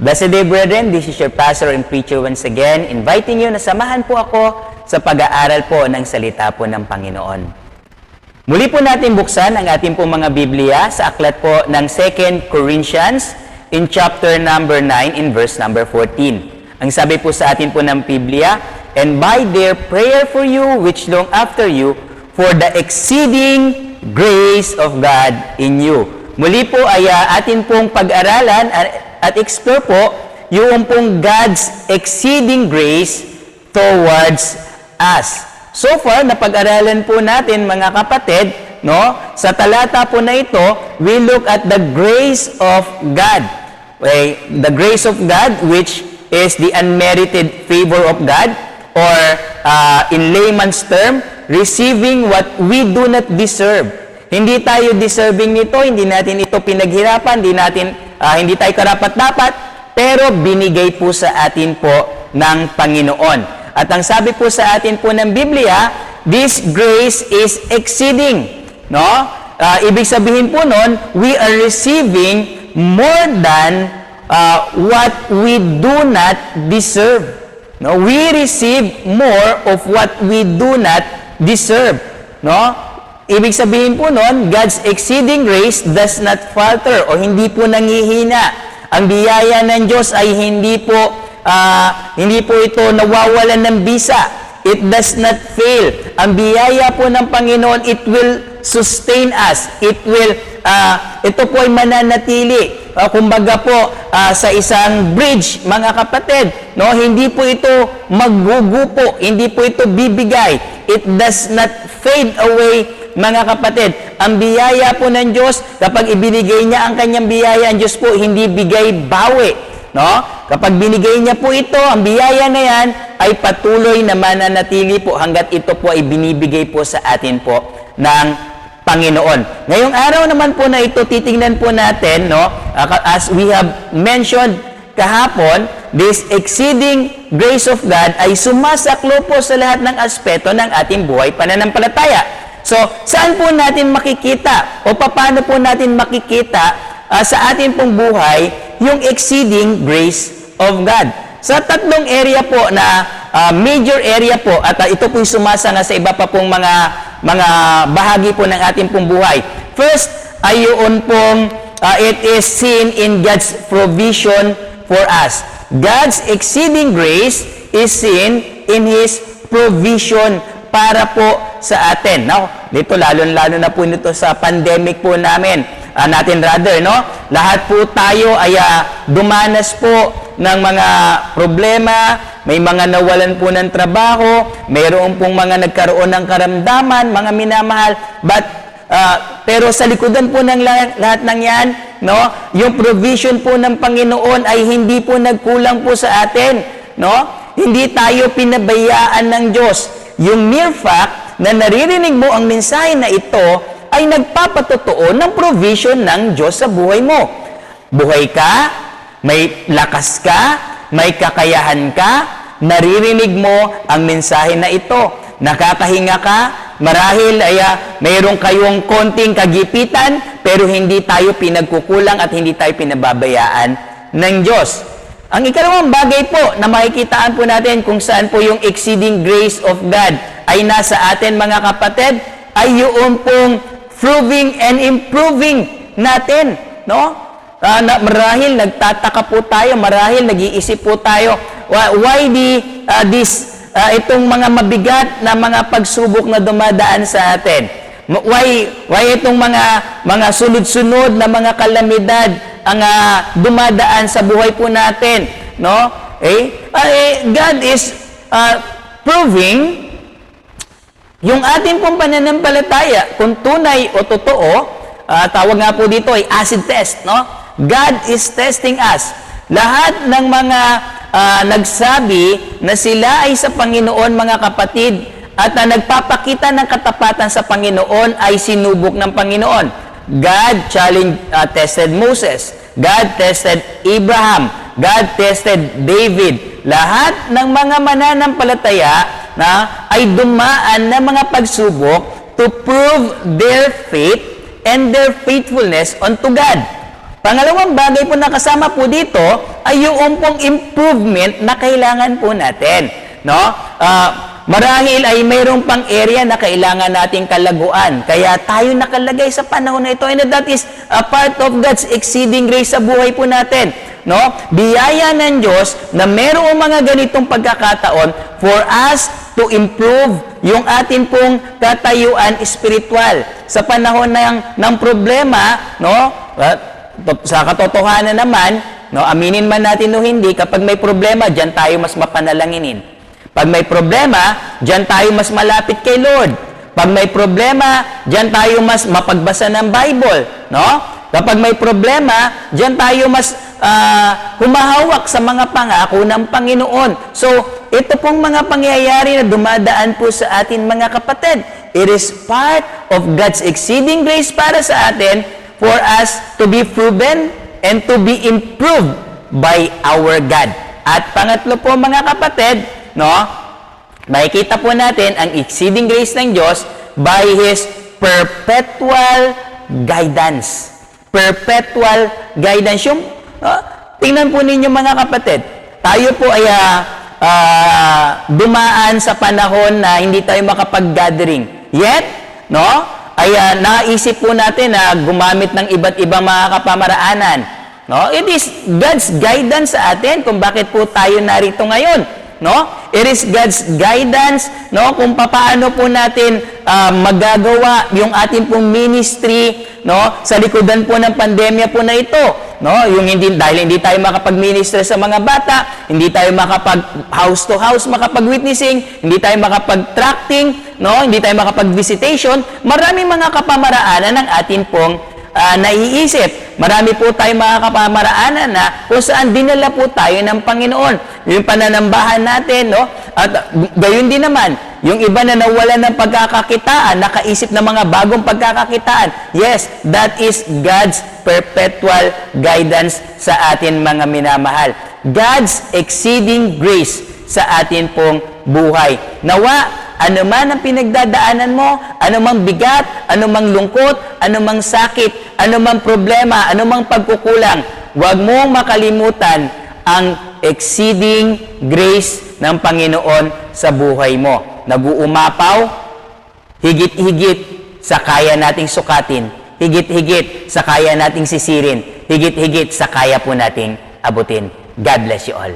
Blessed day, brethren. This is your pastor and preacher once again, inviting you na samahan po ako sa pag-aaral po ng salita po ng Panginoon. Muli po natin buksan ang ating po mga Biblia sa aklat po ng 2 Corinthians in chapter number 9 in verse number 14. Ang sabi po sa atin po ng Biblia, "And by their prayer for you, which long after you, for the exceeding grace of God in you." Muli po ay atin pong pag-aralan at explore po yung pong God's exceeding grace towards us. So far, napag-aralan po natin mga kapatid, no? Sa talata po na ito, we look at the grace of God. Okay? The grace of God, which is the unmerited favor of God, or in layman's term, receiving what we do not deserve. Hindi tayo deserving nito, hindi natin ito pinaghirapan, hindi tayo karapat-dapat, pero binigay po sa atin po ng Panginoon. At ang sabi po sa atin po ng Biblia, this grace is exceeding. No? Ibig sabihin po nun, we are receiving more than what we do not deserve. No? We receive more of what we do not deserve. No? Ibig sabihin po nun, God's exceeding grace does not falter o hindi po nangihina. Ang biyaya ng Diyos ay hindi po ito nawawalan ng bisa. It does not fail. Ang biyaya po ng Panginoon, it will sustain us. Ito po ay mananatili. Kumbaga po, sa isang bridge, mga kapatid, no, hindi po ito maggugupo, hindi po ito bibigay. It does not fade away, mga kapatid. Ang biyaya po ng Diyos, kapag ibinigay niya ang kanyang biyaya, ang Diyos po hindi bigay bawi. No? Kapag binigay niya po ito, ang biyaya na yan ay patuloy na mananatili po hanggat ito po ay binibigay po sa atin po ng Panginoon. Ngayong araw naman po na ito, titingnan po natin, no? As we have mentioned kahapon, this exceeding grace of God ay sumasaklo po sa lahat ng aspeto ng ating buhay pananampalataya. So, saan po natin makikita o paano po natin makikita sa ating pong buhay yung exceeding grace of God? Sa tatlong area po na major area po at ito po sumasanga sa iba pa pong mga bahagi po ng ating pong buhay. First ay yun pong it is seen in God's provision for us. God's exceeding grace is seen in His provision para po sa atin. Now, dito lalo na po nito sa pandemic po natin no? Lahat po tayo ay dumanas po ng mga problema, may mga nawalan po ng trabaho, mayroon pong mga nagkaroon ng karamdaman, mga minamahal, pero sa likodan po ng lahat ng yan, no? Yung provision po ng Panginoon ay hindi po nagkulang po sa atin, no? Hindi tayo pinabayaan ng Diyos. Yung mere fact na naririnig mo ang mensahe na ito ay nagpapatotoo ng provision ng Diyos sa buhay mo. Buhay ka, may lakas ka, may kakayahan ka, naririnig mo ang mensahe na ito. Nakakahinga ka, marahil ay mayroon kayong konting kagipitan, pero hindi tayo pinagkukulang at hindi tayo pinababayaan ng Diyos. Ang ikalawang bagay po na makikitaan po natin kung saan po yung exceeding grace of God ay nasa atin, mga kapatid, ay yung pong proving and improving natin, no? Marahil nagtataka po tayo, marahil nag-iisip po tayo, why itong mga mabigat na mga pagsubok na dumadaan sa atin? Why itong mga sunod-sunod na mga kalamidad ang dumadaan sa buhay po natin, no? God is proving yung ating pong pananampalataya kung tunay o totoo. Tawag nga po dito ay acid test, no? God is testing us. Lahat ng mga nagsabi na sila ay sa Panginoon, mga kapatid, at nagpapakita ng katapatan sa Panginoon ay sinubok ng Panginoon. God tested Moses. God tested Abraham. God tested David. Lahat ng mga mananampalataya na ay dumaan ng mga pagsubok to prove their faith and their faithfulness unto God. Pangalawang bagay po na kasama po dito ay yung pong improvement na kailangan po natin. No? Marahil ay mayroong pang area na kailangan nating kalaguan. Kaya tayo nakalagay sa panahon na ito. And that is a part of God's exceeding grace sa buhay po natin. No? Biyaya ng Diyos na mayroong mga ganitong pagkakataon for us to improve yung atin pong katayuan espiritual. Sa panahon ng problema, no? Sa katotohanan naman, no, aminin man natin o hindi, kapag may problema, diyan tayo mas mapanalanginin. Pag may problema, diyan tayo mas malapit kay Lord. Pag may problema, diyan tayo mas mapagbasa ng Bible, no? Kapag may problema, diyan tayo mas humahawak sa mga pangako ng Panginoon. So, ito pong mga pangyayari na dumadaan po sa atin, mga kapatid. It is part of God's exceeding grace para sa atin for us to be proven and to be improved by our God. At pangatlo po, mga kapatid, no, makikita po natin ang exceeding grace ng Diyos by His perpetual guidance. Perpetual guidance. Yung, tingnan po ninyo, mga kapatid, tayo po ay dumaan sa panahon na hindi tayo makapag-gathering. Yet, no, ay naisip po natin na gumamit ng iba't ibang mga kapamaraanan. No? It is God's guidance sa atin kung bakit po tayo narito ngayon. No? It is God's guidance, no, kung paano po natin magagawa yung ating pong ministry, no, sa likodan po ng pandemya po na ito. No? Yung dahil hindi tayo makapag-minister sa mga bata, hindi tayo makapag house to house makapag-witnessing, hindi tayo makapag-tracting, no, hindi tayo makapag-visitation, maraming mga kapamaraanan ng atin pong naiisip. Marami po tayong mga kapamaraanan na kung saan dinala po tayo ng Panginoon. Yung pananambahan natin, no? At gayon din naman, yung iba na nawala ng pagkakakitaan, nakaisip ng mga bagong pagkakakitaan. Yes, that is God's perpetual guidance sa atin, mga minamahal. God's exceeding grace sa atin pong buhay. Nawa, ano man ang pinagdadaanan mo, ano mang bigat, ano mang lungkot, ano mang sakit, ano mang problema, ano mang pagkukulang, huwag mong makalimutan ang exceeding grace ng Panginoon sa buhay mo. Nag-uumapaw, higit-higit sa kaya nating sukatin, higit-higit sa kaya nating sisirin, higit-higit sa kaya po nating abutin. God bless you all.